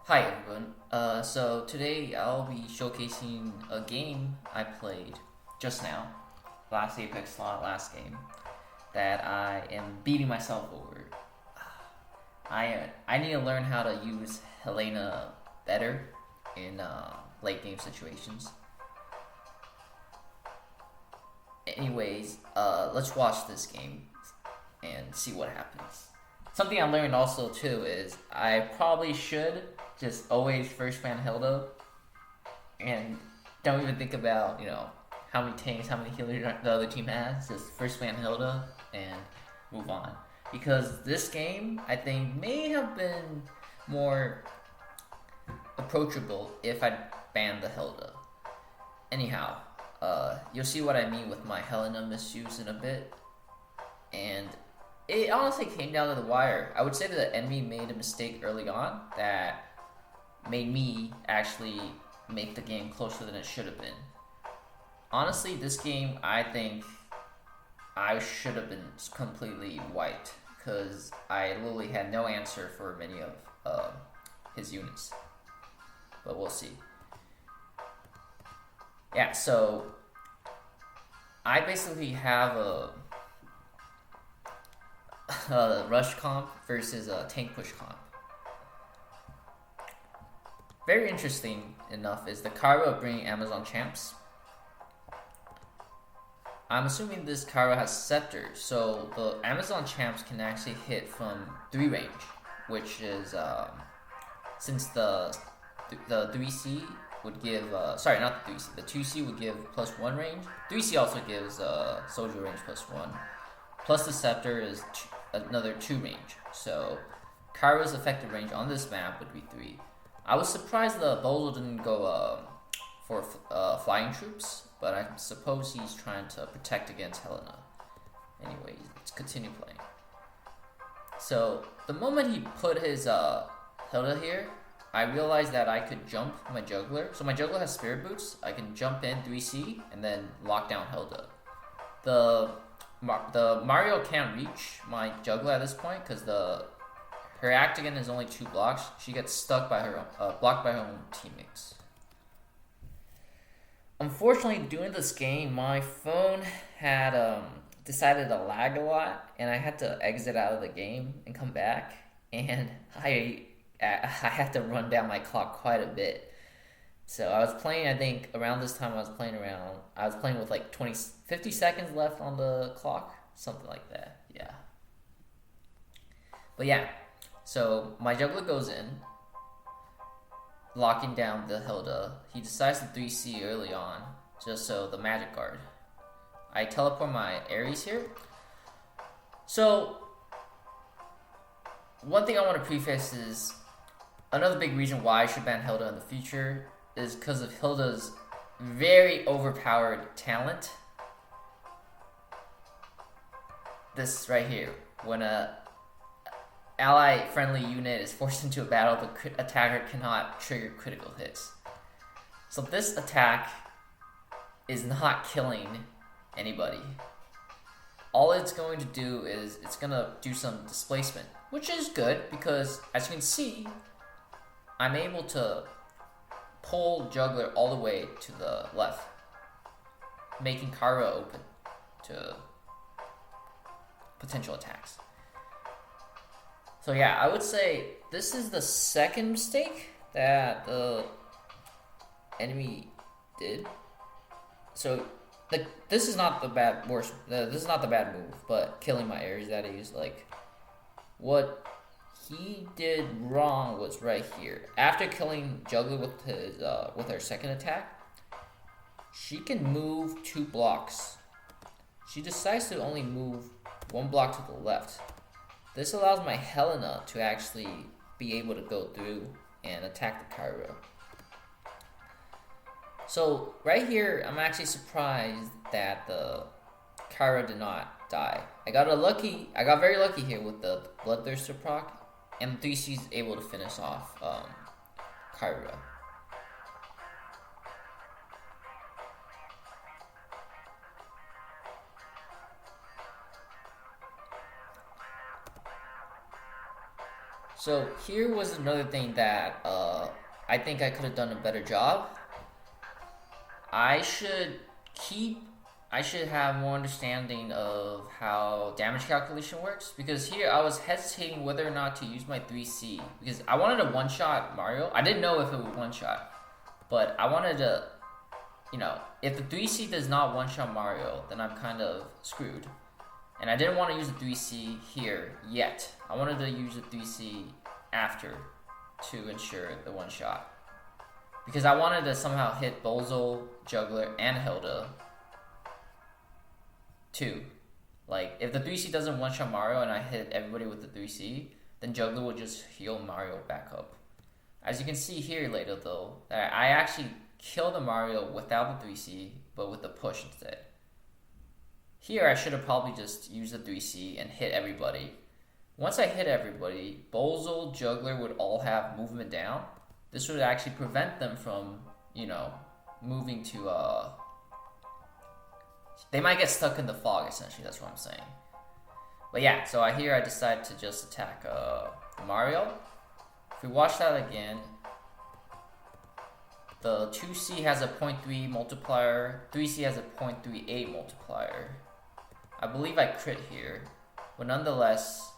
Hi everyone. So today I'll be showcasing a game I played just now, last Apex slot, last game, that I am beating myself over. I need to learn how to use Helena better in late game situations. Anyways, let's watch this game and see what happens. Something I learned also too is I probably should just always first ban Hilda and don't even think about how many tanks, how many healers the other team has. Just first ban Hilda and move on. Because this game I think may have been more approachable if I banned the Hilda. Anyhow, you'll see what I mean with my Helena misuse in a bit, and it honestly came down to the wire. I would say that the enemy made a mistake early on that made me actually make the game closer than it should have been. Honestly, this game, I think I should have been completely wiped because I literally had no answer for many of his units. But we'll see. Yeah, so I basically have a rush comp versus a tank push comp. Very interesting enough is the Cairo bringing Amazon champs. I'm assuming this Cairo has scepter, so the Amazon champs can actually hit from 3 range, which is since the 3C would give sorry, not the 3C, the 2C would give +1 range. 3C also gives soldier range +1. Plus the scepter is another 2 range. So Cairo's effective range on this map would be 3. I was surprised the Bozo didn't go for flying troops, but I suppose he's trying to protect against Helena. Anyway, let's continue playing. So the moment he put his Hilda here, I realized that I could jump my juggler. So my juggler has spirit boots. I can jump in 3C and then lock down Hilda. The Mario can't reach my juggler at this point because her Actigan is only 2 blocks. She gets stuck by her blocked by her own teammates. Unfortunately, during this game, my phone had decided to lag a lot, and I had to exit out of the game and come back, and I had to run down my clock quite a bit. So I was playing, I think around this time I was playing with like 50 seconds left on the clock, something like that. Yeah. But yeah, so my juggler goes in, locking down the Hilda. He decides to 3C early on, just so the magic guard. I teleport my Ares here. So one thing I want to preface is another big reason why I should ban Hilda in the future is because of Hilda's very overpowered talent. This right here, when a ally friendly unit is forced into a battle, the attacker cannot trigger critical hits. So this attack is not killing anybody. All it's going to do is it's going to do some displacement, which is good because as you can see, I'm able to pull juggler all the way to the left, making Cairo open to potential attacks. So yeah, I would say this is the second mistake that the enemy did. So this is not the bad move, but killing my Ares that is like what he did wrong was right here. After killing juggler with her second attack, she can move 2 blocks. She decides to only move 1 block to the left. This allows my Helena to actually be able to go through and attack the Cairo. So right here, I'm actually surprised that the Cairo did not die. I got very lucky here with the Bloodthirster proc, and 3C is able to finish off Cairo. So here was another thing that I think I could have done a better job. I should have more understanding of how damage calculation works, because here I was hesitating whether or not to use my 3C because I wanted to one-shot Mario. I didn't know if it would one-shot, but I wanted to, if the 3C does not one-shot Mario, then I'm kind of screwed. And I didn't want to use the 3C here yet. I wanted to use the 3C after to ensure the one-shot. Because I wanted to somehow hit Bozo, Juggler, and Hilda too. Like, if the 3C doesn't one-shot Mario and I hit everybody with the 3C, then Juggler will just heal Mario back up. As you can see here later though, that I actually killed the Mario without the 3C, but with the push instead. Here I should have probably just used the 3C and hit everybody. Once I hit everybody, Bozo, Juggler would all have movement down. This would actually prevent them from, moving to, they might get stuck in the fog, essentially, that's what I'm saying. But yeah, so here I decided to just attack Mario. If we watch that again, the 2C has a 0.3 multiplier, 3C has a 0.38 multiplier. I believe I crit here, but nonetheless,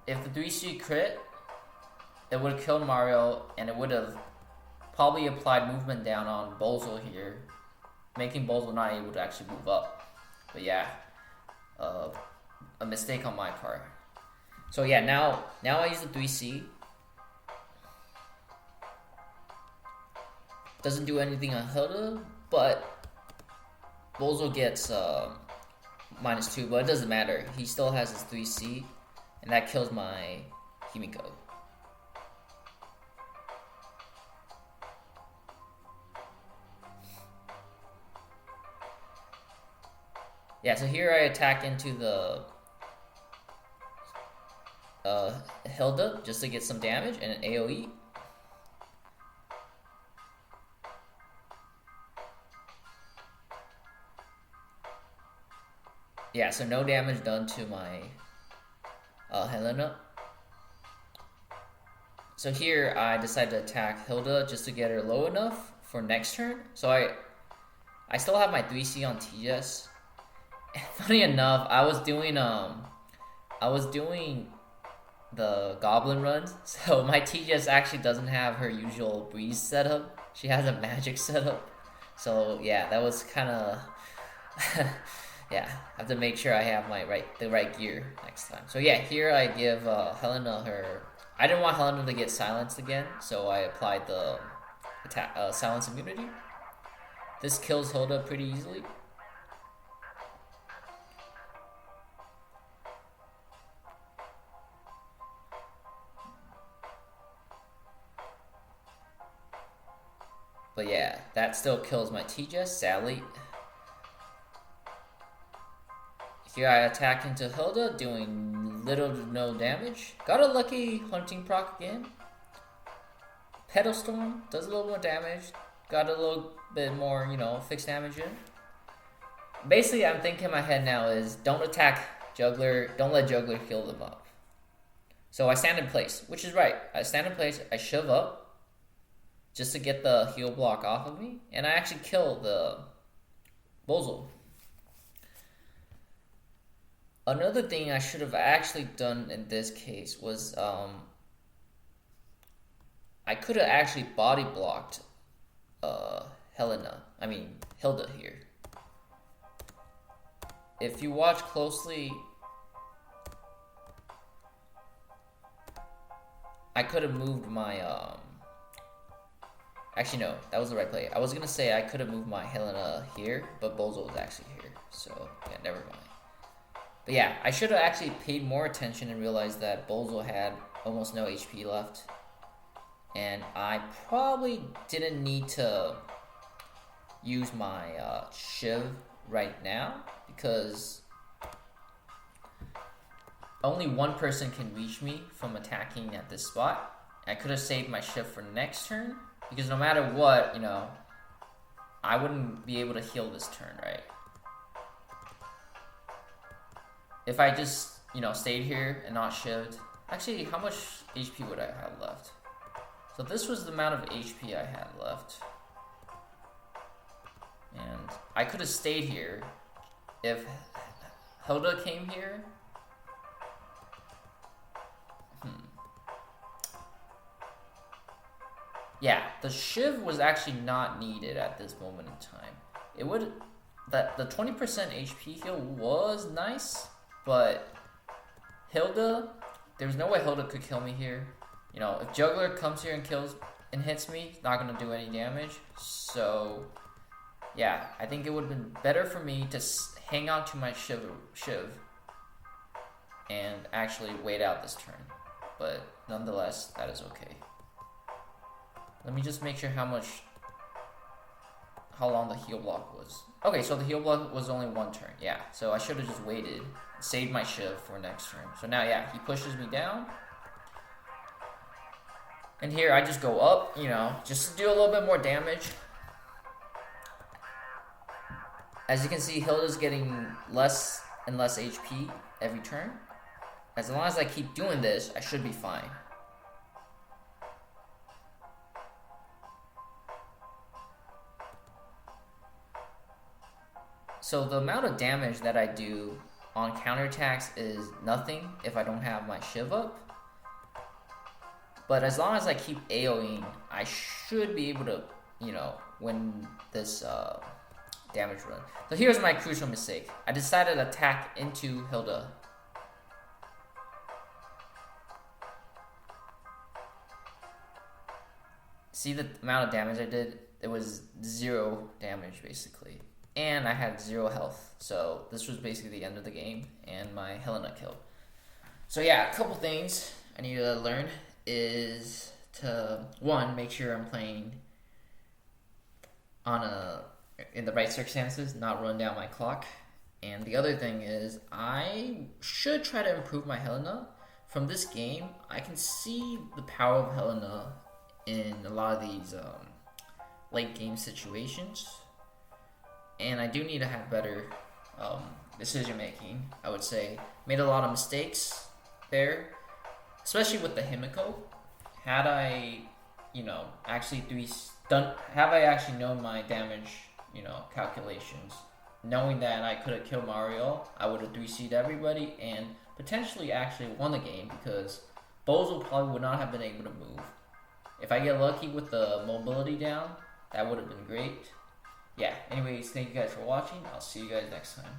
if the 3C crit, it would have killed Mario, and it would have probably applied movement down on Bozo here, making Bozo not able to actually move up. But yeah, a mistake on my part. So yeah, now I use the 3C. Doesn't do anything on Hilda, but Bozo gets -2, but it doesn't matter. He still has his 3C, and that kills my Himiko. Yeah, so here I attack into the Hilda just to get some damage and an AoE. Yeah, so no damage done to my Helena. So here I decided to attack Hilda just to get her low enough for next turn. So I still have my 3C on TGS. Funny enough, I was doing the goblin runs, so my TGS actually doesn't have her usual breeze setup. She has a magic setup. So yeah, that was kind of yeah, I have to make sure I have the right gear next time. So yeah, here I give Helena her. I didn't want Helena to get silenced again, so I applied the silence immunity. This kills Hilda pretty easily. But yeah, that still kills my TGS, sadly. Here I attack into Hilda, doing little to no damage. Got a lucky hunting proc again. Pedal Storm does a little more damage. Got a little bit more, fixed damage in. Basically, I'm thinking in my head now is don't attack Juggler, don't let Juggler heal them up. So I stand in place, which is right. I stand in place, I shove up just to get the heal block off of me, and I actually kill the Bozo. Another thing I should have actually done in this case was I could have actually body blocked Hilda here. If you watch closely, I could have moved my actually no, that was the right play. I was gonna say I could have moved my Helena here, but Bozo was actually here, so yeah, never mind. But yeah, I should have actually paid more attention and realized that Bozo had almost no HP left. And I probably didn't need to use my Shiv right now, because only one person can reach me from attacking at this spot. I could have saved my Shiv for next turn, because no matter what, I wouldn't be able to heal this turn, right? If I just, stayed here and not shivved, Actually, how much HP would I have left? So this was the amount of HP I had left. And I could have stayed here if Hilda came here. Yeah, the Shiv was actually not needed at this moment in time. It would, that the 20% HP heal was nice, but Hilda, there's no way Hilda could kill me here. You know, if Juggler comes here and kills and hits me, it's not gonna do any damage. So, yeah, I think it would have been better for me to hang on to my Shiv and actually wait out this turn. But nonetheless, that is okay. Let me just make sure how long the heal block was. Okay, so the heal block was only 1 turn. Yeah, so I should have just waited, saved my Shiv for next turn. So now, yeah, he pushes me down. And here I just go up, you know, just to do a little bit more damage. As you can see, Hilda's getting less and less HP every turn. As long as I keep doing this, I should be fine. So the amount of damage that I do on counterattacks is nothing if I don't have my Shiv up. But as long as I keep AoEing, I should be able to, you know, win this damage run. So here's my crucial mistake. I decided to attack into Hilda. See the amount of damage I did? It was 0 damage basically. And I had 0 health. So this was basically the end of the game and my Helena killed. So yeah, a couple things I need to learn is to, 1, make sure I'm playing in the right circumstances, not run down my clock. And the other thing is I should try to improve my Helena. From this game, I can see the power of Helena in a lot of these late game situations. And I do need to have better decision making, I would say. Made a lot of mistakes there, especially with the Himiko. Had I, you know, actually have I actually known my damage, you know, calculations, knowing that I could have killed Mario, I would have 3C'd everybody and potentially actually won the game because Bozo probably would not have been able to move. If I get lucky with the mobility down, that would have been great. Yeah, anyways, thank you guys for watching. I'll see you guys next time.